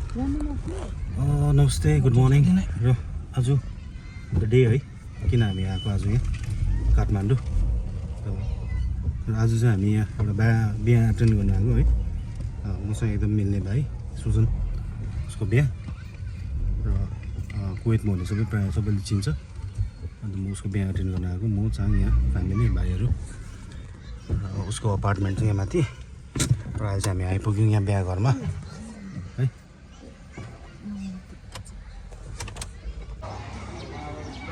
नमस्ते good morning र आज द डे है किन हामी आएको आज यहाँ काठमाडौँ र आज चाहिँ हामी यहाँ एउटा बिहा एटेन्ड गर्न आएको है मसँग एकदम मिल्ने भाइ सुजन उसको बिहा र कुवेतमा हुने प्रायः सबैले चिन्छ अन्त म उसको बिहा एटेन्ड गर्न आएको म चाङ यहाँ फ्यामिली भाइहरू र उसको अपार्टमेन्ट चाहिँ यहाँ माथि र अहिले चाहिँ हामी आइपुग्यौँ यहाँ बिहा घरमा है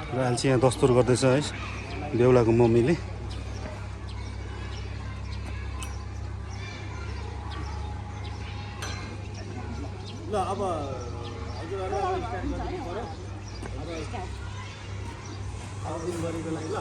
र अहिले चाहिँ यहाँ दस्तुर गर्दैछ है बेहुलाको मम्मीले ल अब गरेको लागि ल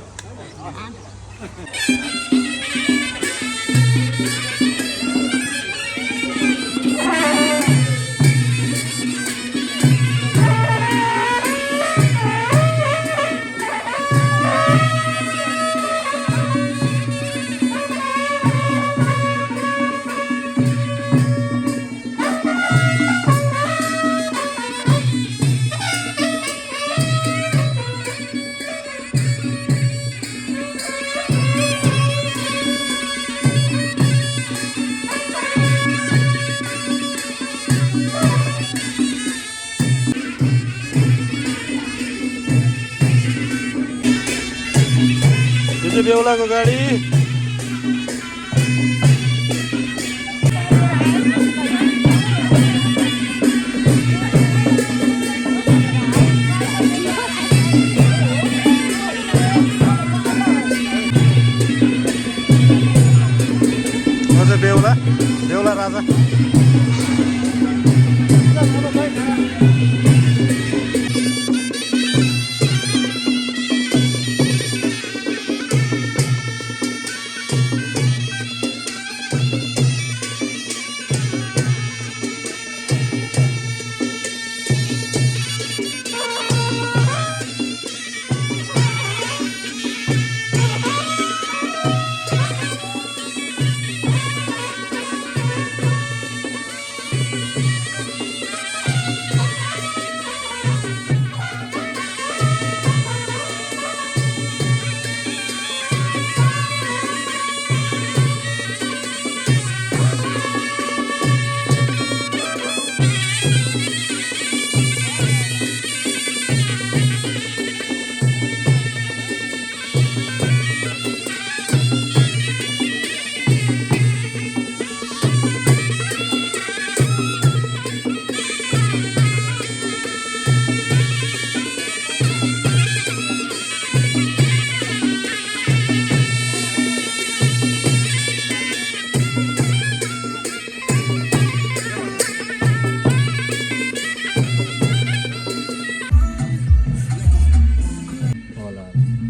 बेहुलाको गाडी बेहुला राजा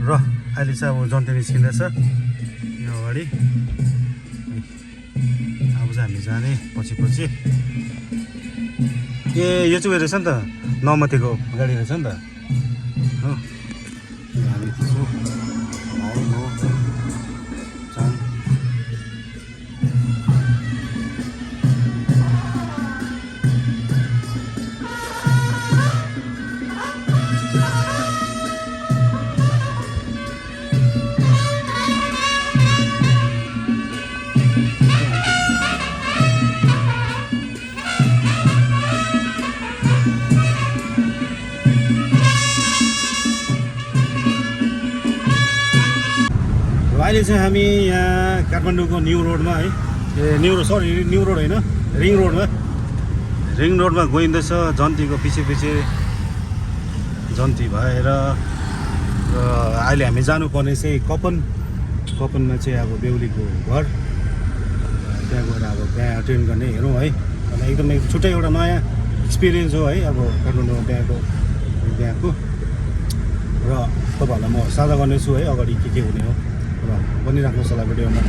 र अहिले चाहिँ अब जन्ती निस्किँदैछ यहाँ अगाडि अब चाहिँ हामी जाने पछि ए यो चाहिँ उयो रहेछ नि त नमतेको गाडी रहेछ नि त हो हामी अहिले चाहिँ हामी यहाँ काठमाडौँको न्यू रोडमा है न्यू रोड होइन रिङ रोडमा गइँदैछ जन्तीको पछि जन्ती भएर र अहिले हामी जानुपर्ने चाहिँ कपनमा चाहिँ अब बेहुलीको घर त्यहाँ गएर अब बिहा एटेन्ड गर्ने हेरौँ है अनि एकदमै छुट्टै एउटा नयाँ एक्सपिरियन्स हो है अब काठमाडौँमा बिहाको र तपाईँहरूलाई म साझा गर्नेछु है अगाडि के हुने हो र बनिराख्नुहोस् होला भिडियोमा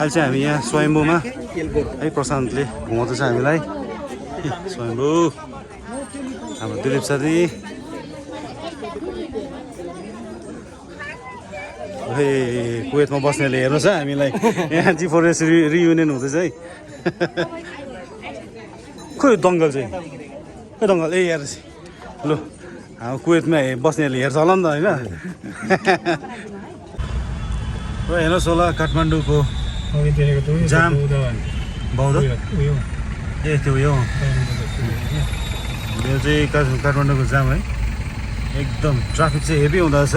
अहिले चाहिँ हामी यहाँ स्वयम्भूमा है प्रशान्तले घुमाउँदैछ हामीलाई स्वयम्भू हाम्रो दिलीप साथी कुवेतमा बस्नेले हेर्नुहोस् है हामीलाई यहाँ G4S रियुनियन हुँदैछ है खोइ दङ्गल चाहिँ खोइ दङ्गल यार लु हाम्रो कुवेतमा बस्नेहरूले हेर्छ होला नि त होइन र हेर्नुहोस् होला काठमाडौँको जाम बौद्ध ए त्यो यो चाहिँ काठमाडौँको जाम है एकदम ट्राफिक चाहिँ हेभी हुँदो रहेछ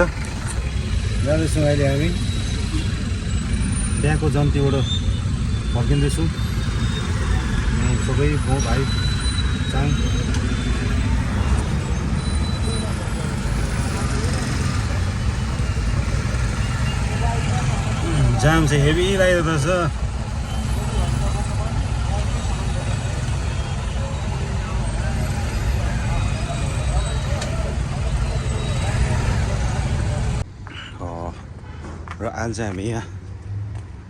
जाँदैछौँ अहिले हामी बिहाको जन्तीबाट फर्किँदैछौँ सबै गाउँ भाइ चाङ जाम चाहिँ हेभी लागिरहेको रहेछ र आज चाहिँ हामी यहाँ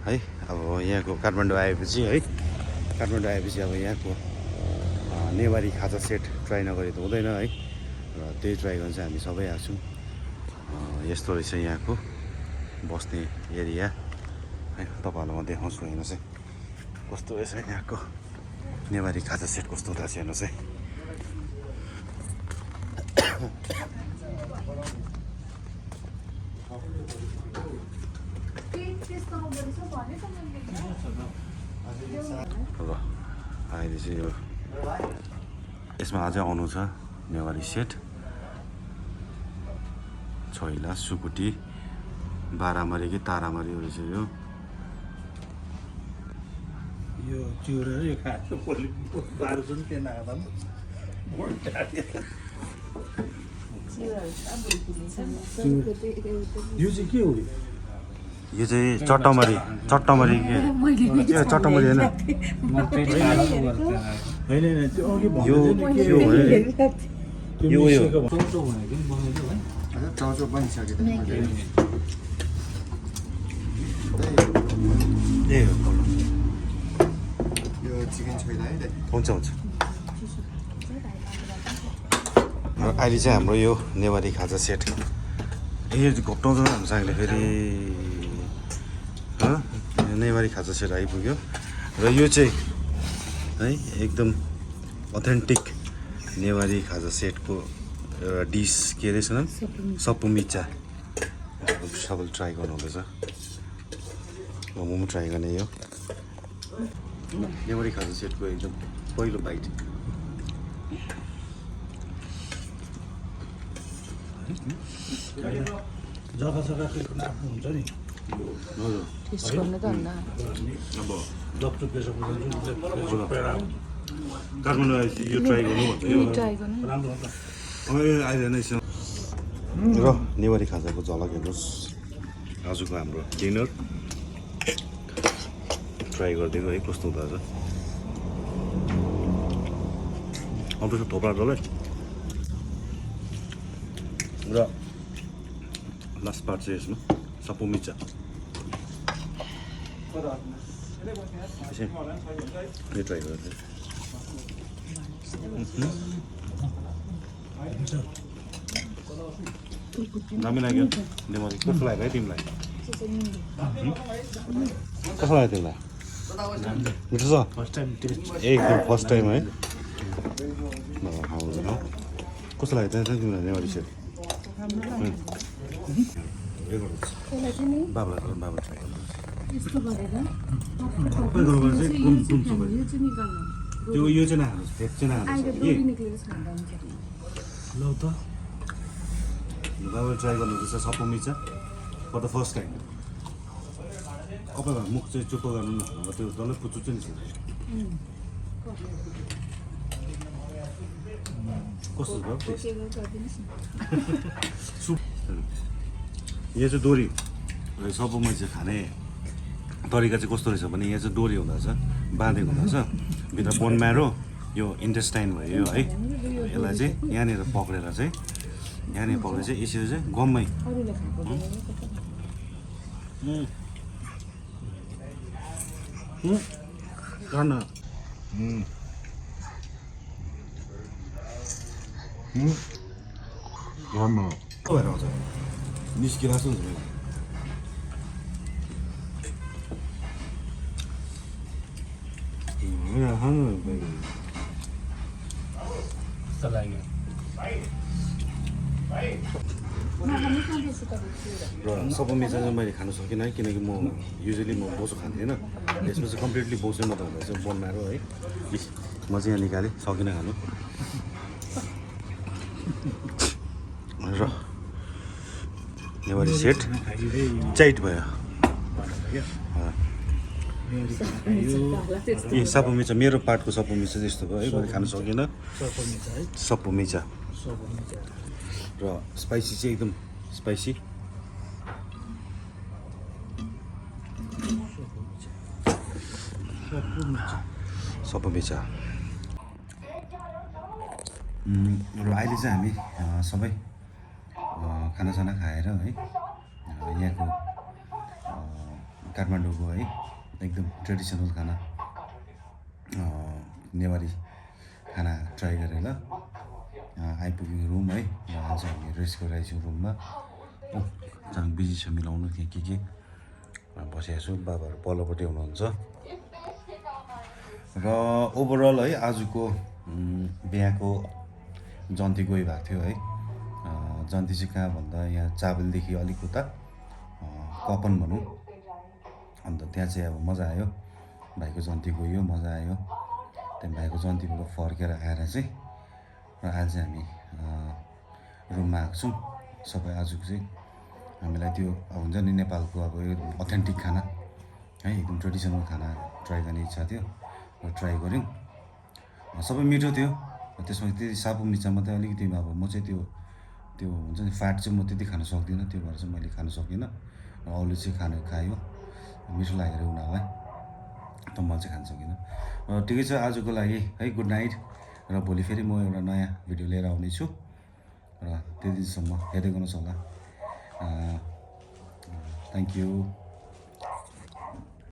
है अब यहाँको काठमाडौँ आएपछि है काठमाडौँ आएपछि अब यहाँको नेवारी खाजा सेट ट्राई नगरी त हुँदैन है र त्यही ट्राई गर्न चाहिँ हामी सबै आएको छौँ यस्तो रहेछ यहाँको बस्ने एरिया है तपाईँहरूलाई म देखाउँछु हेर्नुहोस् है कस्तो रहेछ यहाँको नेवारी खाजा सेट कस्तो हुँदो रहेछ हेर्नुहोस् है ल अहिले चाहिँ यो यसमा अझै आउनु छ नेवारी सेट छैला सुकुटी बाह्रमारी कि तारामारी रहेछ यो चिउरेर यो खाएको बाह्र जुन के नागा यो चाहिँ के हो यो चाहिँ चट्टामरी चट्टामरी के चट्टामरी होइन यो हुन्छ हुन्छ अहिले चाहिँ हाम्रो यो नेवारी खाजा सेट यो घोप्टाउँछ हामीसँगले फेरि नेवारी खाजा सेट आइपुग्यो र यो चाहिँ है एकदम अथेन्टिक नेवारी खाजा सेटको एउटा डिस के रहेछ सप्पु मिचा सबैले ट्राई गर्नु हुँदैछ मोमो ट्राई गर्ने यो नेवारी खाजा सेटको एकदम पहिलो बाइट जग्गा जग्गाको आफ्नो हुन्छ नि अब डक्टर पेसा काठमाडौँ आएपछि यो ट्राई गर्नु भन्छ राम्रो अहिले नै र नेवारी खाजाको झलक हेर्नुहोस् आजको हाम्रो डिनर ट्राई गरिदिएको है कस्तो हुँदो रहेछ आउँदैछ थोप्रा डल्लै र लास्ट पार्ट चाहिँ यसमा सप्पु मिचा ट्राई गरेर दामी लाग्यो नेवारी कस्तो लाग्यो है तिमीलाई कस्तो लाग्यो तिमीलाई मिठो छ एकदम फर्स्ट टाइम है कस्तो लाग्यो त्यहाँ तिमीलाई नेवारी सेट बाबा ट्राई त्यो यो चाहिँ नहाल्नुहोस् भेट चाहिँ नहाल्नुहोस् ल त बाबा ट्राई गर्नुहुँदैछ सप्पु मिचा फर द फर्स्ट टाइम कपाल मुख चाहिँ चुप्पो गर्नु न त्यो डल्लै पुच्चु चाहिँ निस्किन्छ कस्तो भयो सुप यो चाहिँ डोरी सप्पु मिचा खाने तरिका चाहिँ कस्तो रहेछ भने यहाँ चाहिँ डोरी हुँदो रहेछ बाँधेको हुँदो रहेछ भित्र बोन म्यारो यो इन्टेस्टाइन भयो है यसलाई चाहिँ यहाँनिर पक्रेर चाहिँ यसरी चाहिँ गम्मै खाना घरमा भएर आउँछ निस्किरहेको छ नि र सपमिचा चाहिँ मैले खानु सकिनँ है किनकि म युजली म बोसो खान्थिनँ यसमा चाहिँ कम्प्लिटली बोसो मात्र हुँदा चाहिँ बनाएर है म चाहिँ यहाँ निकालेँ सकिनँ खानु र नेवारी सेट चाइट भयो ए सपमिचा मेरो पार्टको सपमिचा चाहिँ यस्तो भयो है मैले खानु सकिनँ सपमिचा र स्पाइसी चाहिँ एकदम स्पाइसी सपमिचा र अहिले चाहिँ हामी सबै खानासाना खाएर है यहाँको काठमाडौँको है एकदम ट्रेडिसनल खाना नेवारी खाना ट्राई गरेर आइपुग्यौँ रुम है र आज हामी रेस्ट गरिरहेछौँ रुममा जहाँ बिजी छ मिलाउनु त्यहाँ के बसेको छु बाबाहरू पल्लोपट्टि हुनुहुन्छ र ओभरअल है आजको बिहाको जन्ती गइ भएको थियो है जन्ती चाहिँ कहाँ भन्दा यहाँ चाबलदेखि अलिक उता कपन भनौँ अन्त त्यहाँ चाहिँ अब मजा आयो भाइको जन्ती गयो मजा आयो त्यहाँ भाइको जन्तीबाट फर्केर आएर चाहिँ र आज चाहिँ हामी रुममा आएको छौँ सबै आजको चाहिँ हामीलाई त्यो हुन्छ नि नेपालको अब एकदम अथेन्टिक खाना है एकदम ट्रेडिसनल खाना ट्राई गर्ने इच्छा थियो र ट्राई गऱ्यौँ सबै मिठो थियो त्यसमा त्यति साबु मिर्चा मात्रै अलिकति अब म चाहिँ त्यो हुन्छ नि फ्याट चाहिँ म त्यति खान सक्दिनँ त्यो भएर चाहिँ मैले खान सकिनँ र अरूले चाहिँ खायो मिठो लागेर उनीहरूलाई त म चाहिँ खान सकिनँ र ठिकै छ आजको लागि है गुड नाइट र भोलि फेरि म एउटा नयाँ भिडियो लिएर आउनेछु र त्यति दिनसम्म हेर्दै गर्नुहोस् होला थ्याङ्क यू